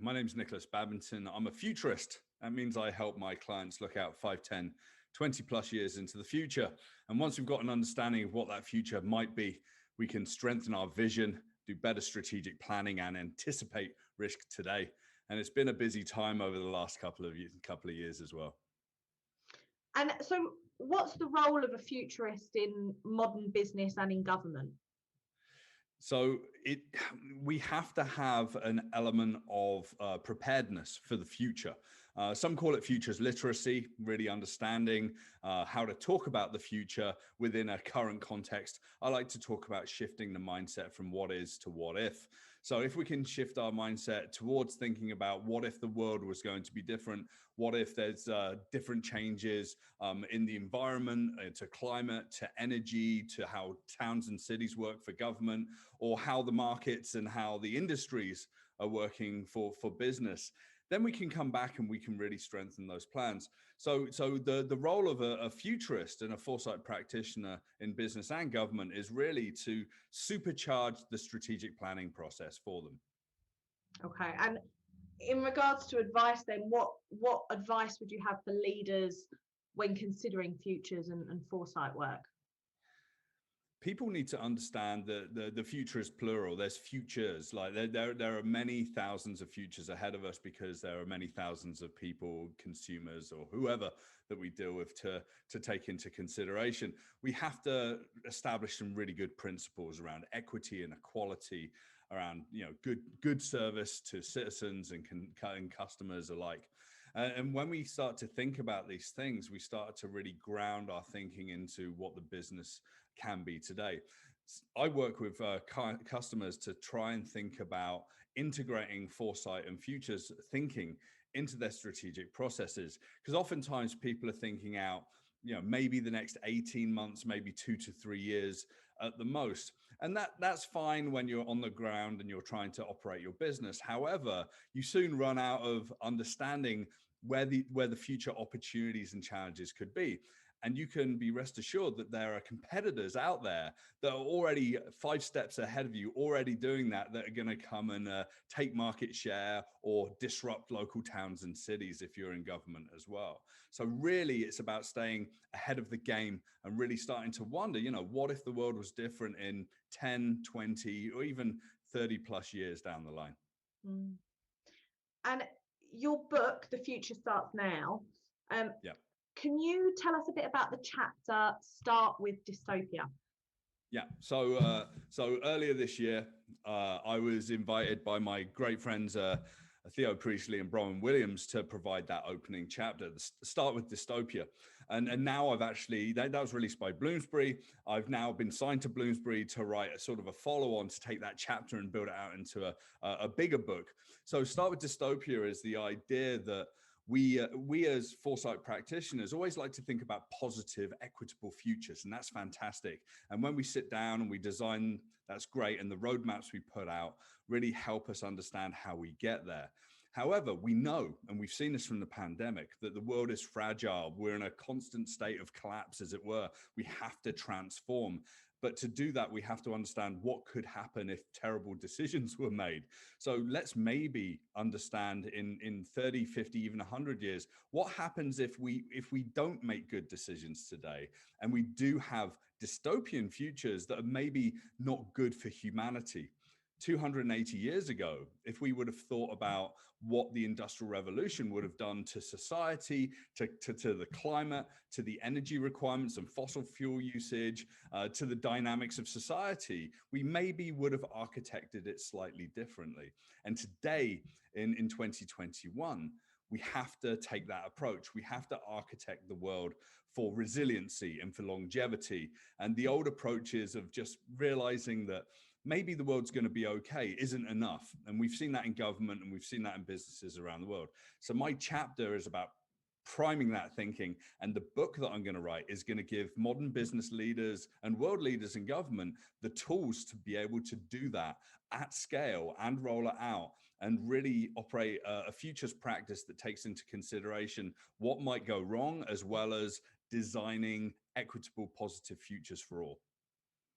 My name's Nikolas Badminton. I'm a futurist. That means I help my clients look out 5, 10, 20 plus years into the future. And once we've got an understanding of what that future might be, we can strengthen our vision, do better strategic planning, and anticipate risk today. And it's been a busy time over the last couple of years as well. And so what's the role of a futurist in modern business and in government? So we have to have an element of preparedness for the future. Some call it futures literacy, really understanding how to talk about the future within a current context. I like to talk about shifting the mindset from what is to what if. So if we can shift our mindset towards thinking about what if the world was going to be different, what if there's different changes in the environment, to climate, to energy, to how towns and cities work for government, or how the markets and how the industries are working for business, then we can come back and we can really strengthen those plans. So the role of a futurist and a foresight practitioner in business and government is really to supercharge the strategic planning process for them. Okay. And in regards to advice, then what advice would you have for leaders when considering futures and foresight work? People need to understand that the future is plural. There's futures, like there are many thousands of futures ahead of us because there are many thousands of people, consumers, or whoever that we deal with to take into consideration. We have to establish some really good principles around equity and equality, around good service to citizens and customers alike. And when we start to think about these things, we start to really ground our thinking into what the business can be today. I work with customers to try and think about integrating foresight and futures thinking into their strategic processes, because oftentimes people are thinking out, maybe the next 18 months, maybe 2 to 3 years at the most. And that's fine when you're on the ground and you're trying to operate your business. However, you soon run out of understanding where the future opportunities and challenges could be. And you can be rest assured that there are competitors out there that are already 5 steps ahead of you, already doing that are going to come and take market share or disrupt local towns and cities if you're in government as well. So really, it's about staying ahead of the game and really starting to wonder, what if the world was different in 10, 20, or even 30 plus years down the line? Mm. And your book, The Future Starts Now, Yeah. Can you tell us a bit about the chapter Start with Dystopia? Yeah, so earlier this year, I was invited by my great friends, Theo Priestley and Bronwyn Williams, to provide that opening chapter, Start with Dystopia. And now I've actually, that was released by Bloomsbury. I've now been signed to Bloomsbury to write a sort of a follow-on to take that chapter and build it out into a bigger book. So Start with Dystopia is the idea that we as foresight practitioners always like to think about positive, equitable futures, and that's fantastic. And when we sit down and we design, that's great. And the roadmaps we put out really help us understand how we get there. However, we know, and we've seen this from the pandemic, that the world is fragile. We're in a constant state of collapse, as it were. We have to transform. But to do that, we have to understand what could happen if terrible decisions were made. So let's maybe understand in 30, 50, even 100 years, what happens if we don't make good decisions today, and we do have dystopian futures that are maybe not good for humanity. 280 years ago, if we would have thought about what the Industrial Revolution would have done to society, to the climate, to the energy requirements and fossil fuel usage, to the dynamics of society, we maybe would have architected it slightly differently. And today, in 2021, we have to take that approach. We have to architect the world for resiliency and for longevity. And the old approaches of just realizing that maybe the world's going to be okay isn't enough. And we've seen that in government and we've seen that in businesses around the world. So my chapter is about priming that thinking. And the book that I'm going to write is going to give modern business leaders and world leaders in government the tools to be able to do that at scale and roll it out and really operate a futures practice that takes into consideration what might go wrong, as well as designing equitable, positive futures for all.